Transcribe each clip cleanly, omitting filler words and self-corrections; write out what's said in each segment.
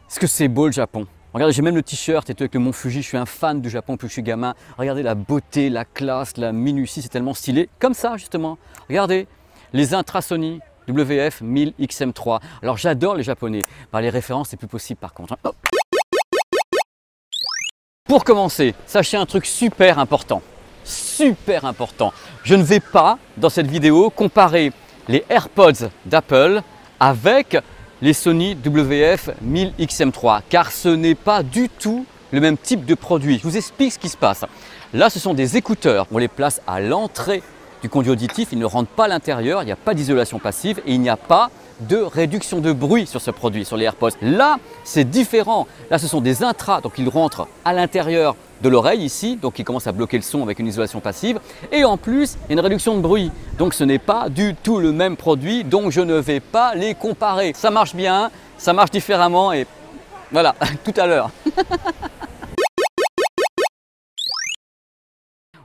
Est-ce que c'est beau le Japon? Regardez, j'ai même le t-shirt et tout avec le Mont Fuji, je suis un fan du Japon depuis que je suis gamin. Regardez la beauté, la classe, la minutie, c'est tellement stylé. Comme ça justement, regardez, les Intra Sony WF-1000XM3. Alors j'adore les Japonais. Bah, les références, c'est plus possible par contre. Hop. Pour commencer, sachez un truc super important. Super important. Je ne vais pas, dans cette vidéo, comparer les AirPods d'Apple avec les Sony WF-1000XM3 car ce n'est pas du tout le même type de produit. Je vous explique ce qui se passe. Là, ce sont des écouteurs. On les place à l'entrée du conduit auditif. Ils ne rentrent pas à l'intérieur. Il n'y a pas d'isolation passive et il n'y a pas de réduction de bruit sur ce produit, sur les AirPods. Là, c'est différent. Là, ce sont des intras, donc ils rentrent à l'intérieur de l'oreille ici, donc ils commencent à bloquer le son avec une isolation passive. Et en plus, il y a une réduction de bruit. Donc ce n'est pas du tout le même produit, donc je ne vais pas les comparer. Ça marche bien, ça marche différemment et voilà, tout à l'heure.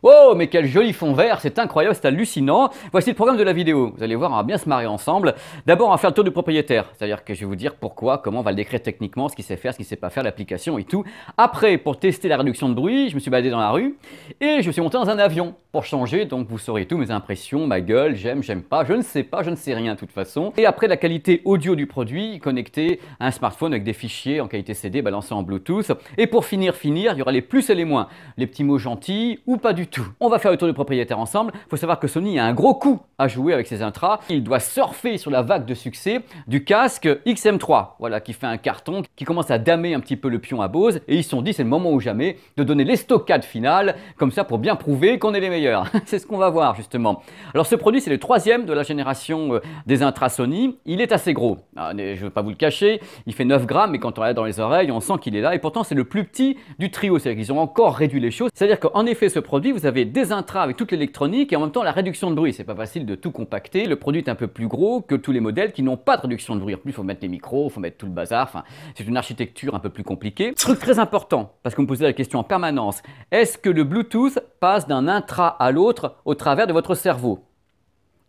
Oh, mais quel joli fond vert, c'est incroyable, c'est hallucinant. Voici le programme de la vidéo. Vous allez voir, on va bien se marrer ensemble. D'abord, on va faire le tour du propriétaire, c'est-à-dire que je vais vous dire pourquoi, comment on va le décrire techniquement, ce qu'il sait faire, ce qu'il ne sait pas faire, l'application et tout. Après, pour tester la réduction de bruit, je me suis baladé dans la rue et je suis monté dans un avion pour changer. Donc, vous saurez tout, mes impressions, ma gueule, j'aime, j'aime pas, je ne sais pas, je ne sais rien de toute façon. Et après, la qualité audio du produit connecté à un smartphone avec des fichiers en qualité CD balancés en Bluetooth. Et pour finir, il y aura les plus et les moins, les petits mots gentils ou pas du tout. On va faire le tour du propriétaire ensemble. Il faut savoir que Sony a un gros coup à jouer avec ses intras. Il doit surfer sur la vague de succès du casque XM3, voilà, qui fait un carton, qui commence à damer un petit peu le pion à Bose. Et ils se sont dit, c'est le moment ou jamais de donner les stockades finales, comme ça pour bien prouver qu'on est les meilleurs. C'est ce qu'on va voir justement. Alors ce produit, c'est le troisième de la génération des intras Sony. Il est assez gros. Ah, je ne vais pas vous le cacher. Il fait 9 grammes, mais quand on regarde dans les oreilles, on sent qu'il est là. Et pourtant, c'est le plus petit du trio. C'est-à-dire qu'ils ont encore réduit les choses. C'est-à-dire qu'en effet, ce produit, vous avez des intras avec toute l'électronique et en même temps la réduction de bruit. C'est pas facile de tout compacter. Le produit est un peu plus gros que tous les modèles qui n'ont pas de réduction de bruit. En plus, il faut mettre les micros, il faut mettre tout le bazar. Enfin, c'est une architecture un peu plus compliquée. Truc très important, parce que vous me posez la question en permanence. Est-ce que le Bluetooth passe d'un intra à l'autre au travers de votre cerveau?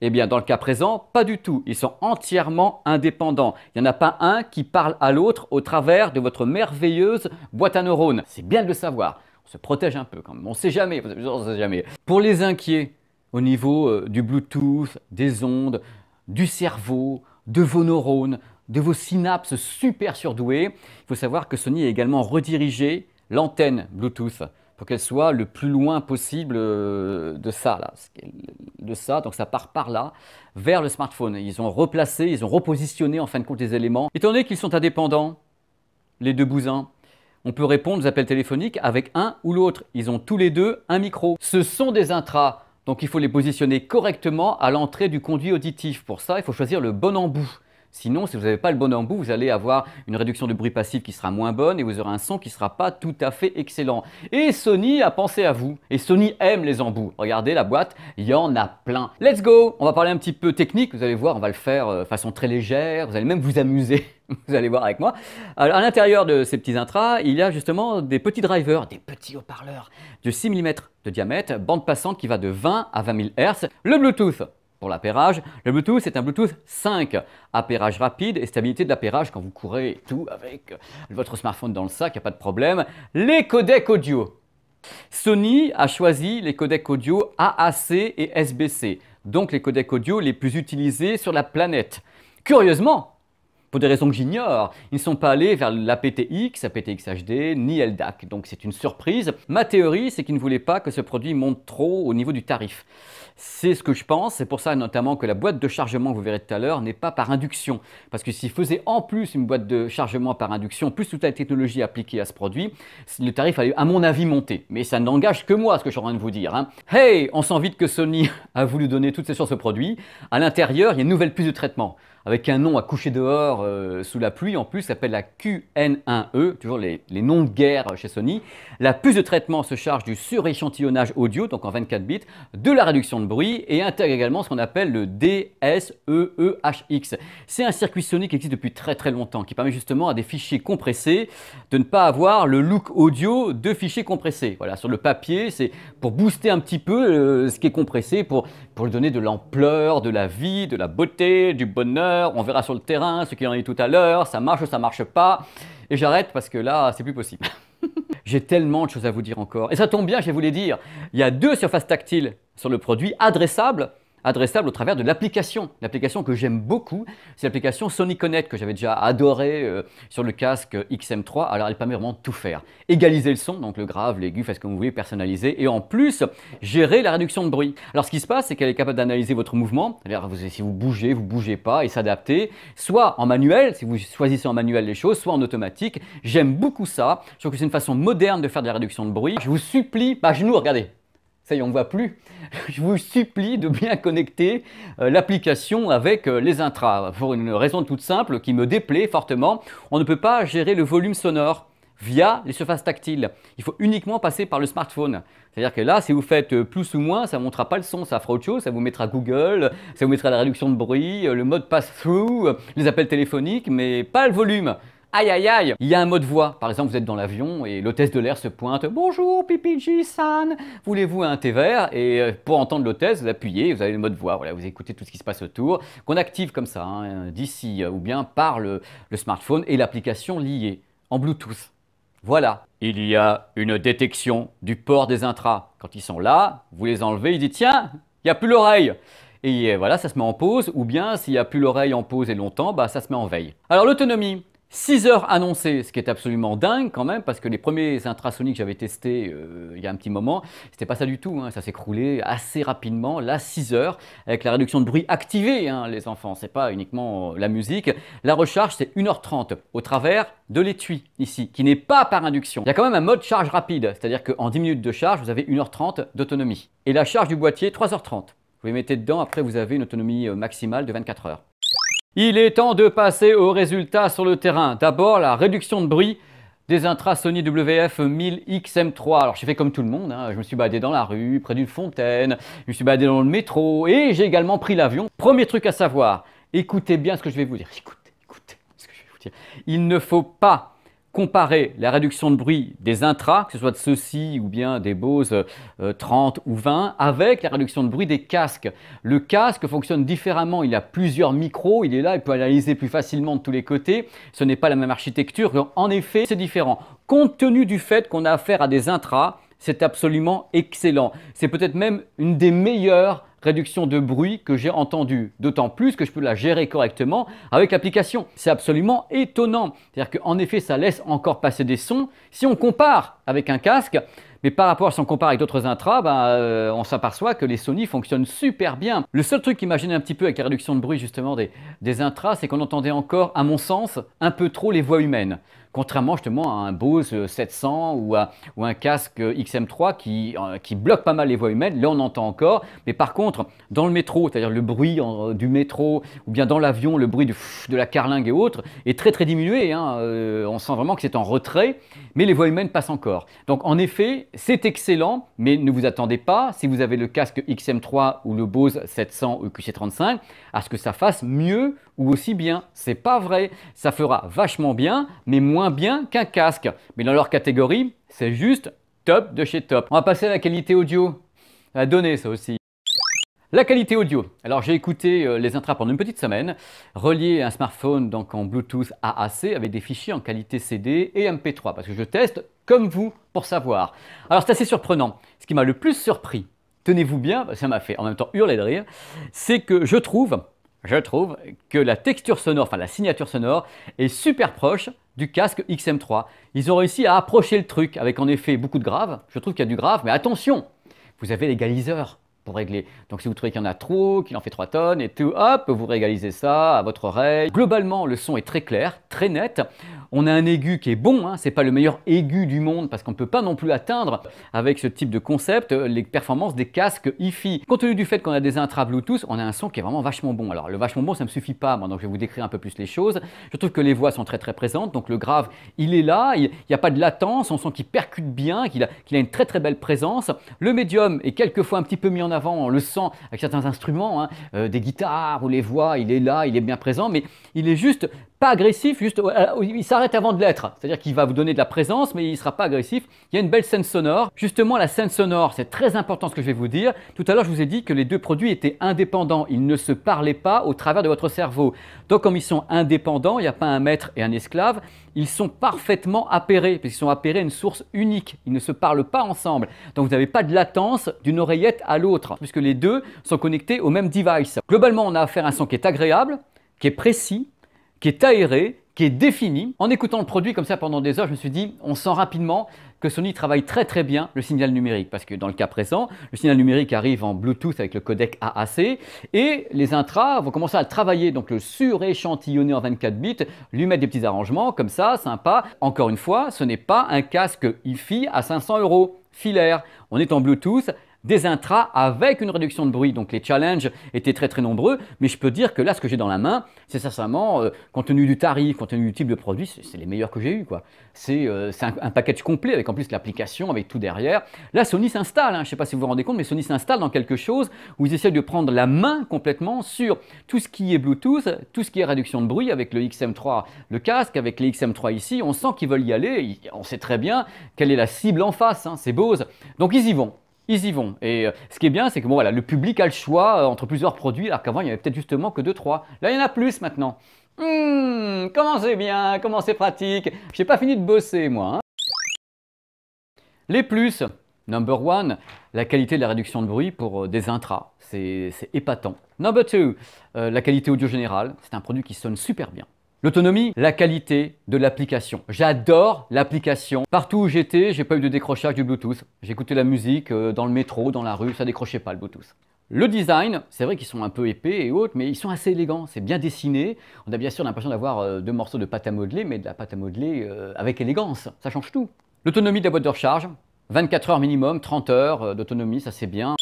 Eh bien, dans le cas présent, pas du tout. Ils sont entièrement indépendants. Il n'y en a pas un qui parle à l'autre au travers de votre merveilleuse boîte à neurones. C'est bien de le savoir. On se protège un peu quand même. On ne sait jamais. On sait jamais. Pour les inquiets, au niveau du Bluetooth, des ondes, du cerveau, de vos neurones, de vos synapses super surdouées, il faut savoir que Sony a également redirigé l'antenne Bluetooth pour qu'elle soit le plus loin possible de ça, là. De ça, donc ça part par là, vers le smartphone. Ils ont replacé, ils ont repositionné en fin de compte les éléments. Étant donné qu'ils sont indépendants, les deux bousins, on peut répondre aux appels téléphoniques avec un ou l'autre. Ils ont tous les deux un micro. Ce sont des intras, donc il faut les positionner correctement à l'entrée du conduit auditif. Pour ça, il faut choisir le bon embout. Sinon, si vous n'avez pas le bon embout, vous allez avoir une réduction de bruit passif qui sera moins bonne et vous aurez un son qui ne sera pas tout à fait excellent. Et Sony a pensé à vous. Et Sony aime les embouts. Regardez la boîte, il y en a plein. Let's go! On va parler un petit peu technique. Vous allez voir, on va le faire de façon très légère. Vous allez même vous amuser. Vous allez voir avec moi. Alors, à l'intérieur de ces petits intras, il y a justement des petits drivers, des petits haut-parleurs de 6 mm de diamètre, bande passante qui va de 20 à 20 000 Hz. Le Bluetooth. Pour l'appairage, le Bluetooth c'est un Bluetooth 5, appairage rapide et stabilité de l'appairage quand vous courez et tout avec votre smartphone dans le sac, il n'y a pas de problème. Les codecs audio. Sony a choisi les codecs audio AAC et SBC, donc les codecs audio les plus utilisés sur la planète. Curieusement, pour des raisons que j'ignore, ils ne sont pas allés vers l'aptX, aptX HD, ni LDAC. Donc c'est une surprise. Ma théorie, c'est qu'ils ne voulaient pas que ce produit monte trop au niveau du tarif. C'est ce que je pense. C'est pour ça notamment que la boîte de chargement que vous verrez tout à l'heure n'est pas par induction. Parce que s'ils faisaient en plus une boîte de chargement par induction, plus toute la technologie appliquée à ce produit, le tarif allait à mon avis monter. Mais ça n'engage que moi ce que je suis en train de vous dire. Hein. Hey, on sent vite que Sony a voulu donner toutes ses chances au produit. À l'intérieur, il y a une nouvelle puce de traitement, avec un nom à coucher dehors sous la pluie, en plus, ça s'appelle la QN1E, toujours les noms de guerre chez Sony. La puce de traitement se charge du suréchantillonnage audio, donc en 24 bits, de la réduction de bruit et intègre également ce qu'on appelle le DSEEHX. C'est un circuit Sony qui existe depuis très très longtemps, qui permet justement à des fichiers compressés de ne pas avoir le look audio de fichiers compressés. Voilà, sur le papier, c'est pour booster un petit peu ce qui est compressé, pour lui donner de l'ampleur, de la vie, de la beauté, du bonheur, heure, on verra sur le terrain ce qu'il en est tout à l'heure, ça marche ou ça marche pas. Et j'arrête parce que là, c'est plus possible. J'ai tellement de choses à vous dire encore. Et ça tombe bien, je vais vous les dire. Il y a 2 surfaces tactiles sur le produit adressables au travers de l'application. L'application que j'aime beaucoup, c'est l'application Sony Connect que j'avais déjà adoré sur le casque XM3. Alors elle permet vraiment de tout faire. Égaliser le son, donc le grave, l'aigu, faites ce que vous voulez, personnaliser. Et en plus, gérer la réduction de bruit. Alors ce qui se passe, c'est qu'elle est capable d'analyser votre mouvement. C'est-à-dire si vous bougez pas et s'adapter. Soit en manuel, si vous choisissez en manuel les choses, soit en automatique. J'aime beaucoup ça. Je trouve que c'est une façon moderne de faire de la réduction de bruit. Je vous supplie, à genoux, regardez. Ça y est, on ne voit plus. Je vous supplie de bien connecter l'application avec les intras. Pour une raison toute simple qui me déplaît fortement, on ne peut pas gérer le volume sonore via les surfaces tactiles. Il faut uniquement passer par le smartphone. C'est-à-dire que là, si vous faites plus ou moins, ça ne montrera pas le son, ça fera autre chose, ça vous mettra Google, ça vous mettra la réduction de bruit, le mode pass-through, les appels téléphoniques, mais pas le volume. Aïe aïe aïe. Il y a un mode voix. Par exemple, vous êtes dans l'avion et l'hôtesse de l'air se pointe. Bonjour PPG-san, voulez-vous un thé vert? Et pour entendre l'hôtesse, vous appuyez, vous avez le mode voix. Voilà, vous écoutez tout ce qui se passe autour, qu'on active comme ça, d'ici ou bien par le smartphone et l'application liée en Bluetooth. Voilà. Il y a une détection du port des intras. Quand ils sont là, vous les enlevez, il dit tiens, il n'y a plus l'oreille. Et voilà, ça se met en pause. Ou bien s'il n'y a plus l'oreille en pause et longtemps, ça se met en veille. Alors l'autonomie. 6 heures annoncées, ce qui est absolument dingue quand même, parce que les premiers intrasoniques que j'avais testés il y a un petit moment, c'était pas ça du tout, ça s'écroulait assez rapidement. Là, 6 heures, avec la réduction de bruit activée, les enfants, c'est pas uniquement la musique. La recharge, c'est 1h30 au travers de l'étui ici, qui n'est pas par induction. Il y a quand même un mode charge rapide, c'est-à-dire qu'en 10 minutes de charge, vous avez 1h30 d'autonomie. Et la charge du boîtier, 3h30. Vous les mettez dedans, après vous avez une autonomie maximale de 24 heures. Il est temps de passer aux résultats sur le terrain. D'abord, la réduction de bruit des intras Sony WF-1000 XM3. Alors, j'ai fait comme tout le monde. Je me suis baladé dans la rue, près d'une fontaine. Je me suis baladé dans le métro et j'ai également pris l'avion. Premier truc à savoir, écoutez bien ce que je vais vous dire. Écoutez ce que je vais vous dire. Il ne faut pas comparer la réduction de bruit des intras, que ce soit de ceux-ci ou bien des Bose 30 ou 20, avec la réduction de bruit des casques. Le casque fonctionne différemment, il a plusieurs micros, il est là, il peut analyser plus facilement de tous les côtés. Ce n'est pas la même architecture, en effet, c'est différent. Compte tenu du fait qu'on a affaire à des intras, c'est absolument excellent. C'est peut-être même une des meilleures réduction de bruit que j'ai entendu, d'autant plus que je peux la gérer correctement avec l'application. C'est absolument étonnant. C'est-à-dire qu'en effet, ça laisse encore passer des sons. Si on compare avec un casque, mais par rapport, si on compare avec d'autres intras, on s'aperçoit que les Sony fonctionnent super bien. Le seul truc qui m'a gêné un petit peu avec la réduction de bruit justement des intras, c'est qu'on entendait encore, à mon sens, un peu trop les voix humaines. Contrairement justement à un Bose 700 ou un casque XM3 qui bloque pas mal les voix humaines, là on entend encore. Mais par contre, dans le métro, c'est-à-dire le bruit du métro ou bien dans l'avion, le bruit de la carlingue et autres est très très diminué. On sent vraiment que c'est en retrait, mais les voix humaines passent encore. Donc en effet, c'est excellent, mais ne vous attendez pas, si vous avez le casque XM3 ou le Bose 700 ou QC35, à ce que ça fasse mieux ou aussi bien. C'est pas vrai, ça fera vachement bien, mais moins bien qu'un casque. Mais dans leur catégorie, c'est juste top de chez top. On va passer à la qualité audio. Ça va donner ça aussi. La qualité audio. Alors j'ai écouté les intras pendant une petite semaine, relié à un smartphone donc en Bluetooth AAC avec des fichiers en qualité CD et MP3 parce que je teste comme vous pour savoir. Alors c'est assez surprenant. Ce qui m'a le plus surpris, tenez-vous bien, ça m'a fait en même temps hurler de rire, c'est que je trouve que la texture sonore, enfin la signature sonore est super proche du casque XM3. Ils ont réussi à approcher le truc avec en effet beaucoup de graves. Je trouve qu'il y a du grave, mais attention, vous avez l'égaliseur pour régler. Donc si vous trouvez qu'il y en a trop, qu'il en fait 3 tonnes et tout, hop, vous régalisez ça à votre oreille. Globalement, le son est très clair, très net. On a un aigu qui est bon, c'est pas le meilleur aigu du monde parce qu'on ne peut pas non plus atteindre avec ce type de concept les performances des casques hi-fi. Compte tenu du fait qu'on a des intras Bluetooth, on a un son qui est vraiment vachement bon. Alors le vachement bon, ça ne me suffit pas, moi, donc je vais vous décrire un peu plus les choses. Je trouve que les voix sont très très présentes, donc le grave, il est là, il n'y a pas de latence, on sent qu'il percute bien, qu'il a une très très belle présence. Le médium est quelquefois un petit peu mis en avant, on le sent avec certains instruments, des guitares ou les voix, il est là, il est bien présent, mais il est juste Pas agressif, juste il s'arrête avant de l'être. C'est-à-dire qu'il va vous donner de la présence, mais il ne sera pas agressif. Il y a une belle scène sonore. Justement, la scène sonore, c'est très important ce que je vais vous dire. Tout à l'heure, je vous ai dit que les deux produits étaient indépendants. Ils ne se parlaient pas au travers de votre cerveau. Donc, comme ils sont indépendants, il n'y a pas un maître et un esclave. Ils sont parfaitement appairés, puisqu'ils sont appairés à une source unique. Ils ne se parlent pas ensemble. Donc, vous n'avez pas de latence d'une oreillette à l'autre, puisque les deux sont connectés au même device. Globalement, on a affaire à un son qui est agréable, qui est précis, qui est aéré, qui est défini. En écoutant le produit comme ça pendant des heures, je me suis dit, on sent rapidement que Sony travaille très bien le signal numérique. Parce que dans le cas présent, le signal numérique arrive en Bluetooth avec le codec AAC et les intras vont commencer à le travailler. Donc le suréchantillonner en 24 bits, lui mettre des petits arrangements comme ça, sympa. Encore une fois, ce n'est pas un casque hi-fi à 500 €, filaire. On est en Bluetooth, des intras avec une réduction de bruit. Donc les challenges étaient très nombreux, mais je peux dire que là, ce que j'ai dans la main, c'est sincèrement, compte tenu du tarif, compte tenu du type de produit, c'est les meilleurs que j'ai eu, quoi. C'est un package complet avec en plus l'application, avec tout derrière. Là, Sony s'installe, hein, je ne sais pas si vous vous rendez compte, mais Sony s'installe dans quelque chose où ils essaient de prendre la main complètement sur tout ce qui est Bluetooth, tout ce qui est réduction de bruit avec le XM3, le casque, avec les XM3 ici. On sent qu'ils veulent y aller, on sait très bien quelle est la cible en face, hein, c'est Bose. Donc ils y vont. Ils y vont. Et ce qui est bien, c'est que bon, voilà, le public a le choix entre plusieurs produits, alors qu'avant, il n'y avait peut-être justement que 2-3. Là, il y en a plus maintenant. Comment c'est bien, comment c'est pratique. Je n'ai pas fini de bosser, moi. Hein. Les plus, number one, la qualité de la réduction de bruit pour des intras. C'est épatant. Number two, la qualité audio générale. C'est un produit qui sonne super bien. L'autonomie, la qualité de l'application. J'adore l'application. Partout où j'étais, j'ai pas eu de décrochage du Bluetooth. J'écoutais la musique dans le métro, dans la rue, ça décrochait pas le Bluetooth. Le design, c'est vrai qu'ils sont un peu épais et autres, mais ils sont assez élégants. C'est bien dessiné. On a bien sûr l'impression d'avoir deux morceaux de pâte à modeler, mais de la pâte à modeler avec élégance. Ça change tout. L'autonomie de la boîte de recharge, 24 heures minimum, 30 heures d'autonomie, ça c'est bien.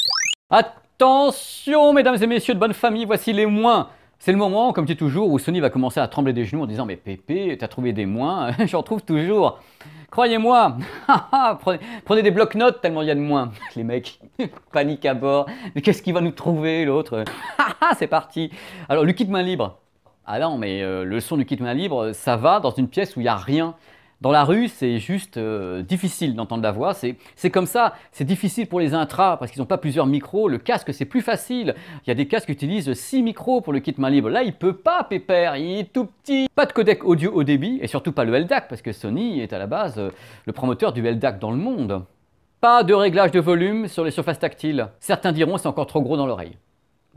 Attention, mesdames et messieurs de bonne famille, voici les moins. C'est le moment, comme tu dis toujours, où Sony va commencer à trembler des genoux en disant « Mais Pépé, t'as trouvé des moins ?» J'en trouve toujours. Croyez-moi, prenez des blocs-notes tellement il y a de moins. Les mecs, panique à bord. Mais qu'est-ce qu'il va nous trouver l'autre? C'est parti. Alors, le kit main libre. Ah non, mais le son du kit main libre, ça va dans une pièce où il n'y a rien. Dans la rue, c'est juste difficile d'entendre la voix. C'est comme ça. C'est difficile pour les intras parce qu'ils n'ont pas plusieurs micros. Le casque, c'est plus facile. Il y a des casques qui utilisent 6 micros pour le kit main libre. Là, il ne peut pas, pépère. Il est tout petit. Pas de codec audio haut débit et surtout pas le LDAC parce que Sony est à la base le promoteur du LDAC dans le monde. Pas de réglage de volume sur les surfaces tactiles. Certains diront c'est encore trop gros dans l'oreille.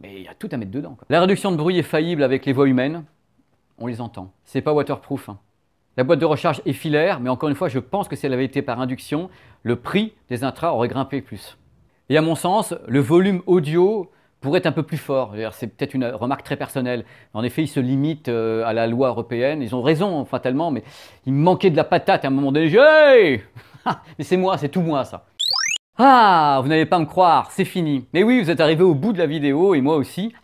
Mais il y a tout à mettre dedans, quoi. La réduction de bruit est faillible avec les voix humaines. On les entend. C'est pas waterproof, hein. La boîte de recharge est filaire, mais encore une fois, je pense que si elle avait été par induction, le prix des intras aurait grimpé plus. Et à mon sens, le volume audio pourrait être un peu plus fort. C'est peut-être une remarque très personnelle. En effet, ils se limitent à la loi européenne. Ils ont raison, fatalement, mais il me manquait de la patate à un moment donné. Hey mais c'est moi, c'est tout moi, ça. Ah, vous n'allez pas me croire, c'est fini. Mais oui, vous êtes arrivé au bout de la vidéo, et moi aussi.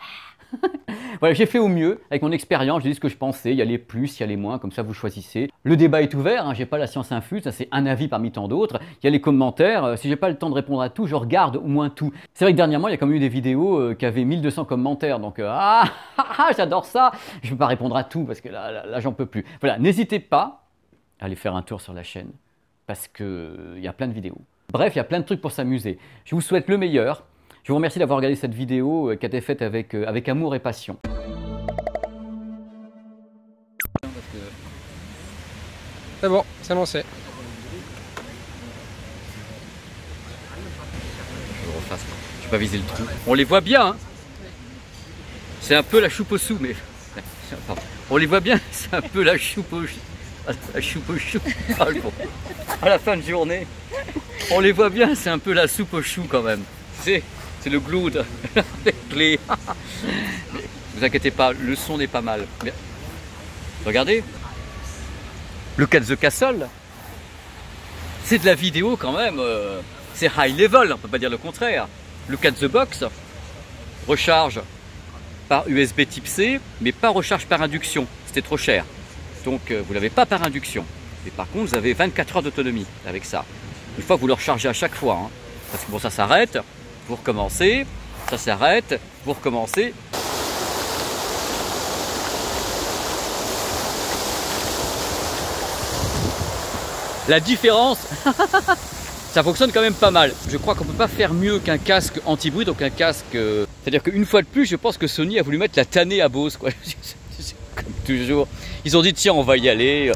Voilà, j'ai fait au mieux avec mon expérience, j'ai dit ce que je pensais, il y a les plus, il y a les moins, comme ça vous choisissez. Le débat est ouvert, hein, j'ai pas la science infuse, ça c'est un avis parmi tant d'autres. Il y a les commentaires, si j'ai pas le temps de répondre à tout, je regarde au moins tout. C'est vrai que dernièrement, il y a quand même eu des vidéos qui avaient 1200 commentaires, donc j'adore ça. Je peux pas répondre à tout parce que là j'en peux plus. Voilà, n'hésitez pas à aller faire un tour sur la chaîne parce que il y a plein de vidéos. Bref, il y a plein de trucs pour s'amuser. Je vous souhaite le meilleur. Je vous remercie d'avoir regardé cette vidéo qui a été faite avec amour et passion. C'est bon, c'est lancé. Je le refasse. Je vais pas viser le trou. On les voit bien, hein. C'est un peu la choupe au sou, mais... On les voit bien, c'est un peu la choupe au chou. La choupe au chou. À la fin de journée. On les voit bien, c'est un peu la soupe au chou quand même. C'est le glued. Les... Vous inquiétez pas, le son n'est pas mal. Mais... Regardez. Look at the castle. C'est de la vidéo quand même. C'est high level, on ne peut pas dire le contraire. Look at the box. Recharge par USB type C, mais pas recharge par induction. C'était trop cher. Donc vous ne l'avez pas par induction. Mais par contre, vous avez 24 heures d'autonomie avec ça. Une fois que vous le rechargez à chaque fois. Hein. Parce que bon, ça s'arrête. Vous recommencez, ça s'arrête, vous recommencez. La différence, ça fonctionne quand même pas mal. Je crois qu'on peut pas faire mieux qu'un casque anti-bruit, donc un casque... C'est-à-dire qu'une fois de plus, je pense que Sony a voulu mettre la tannée à Bose, quoi. Comme toujours. Ils ont dit, tiens, on va y aller.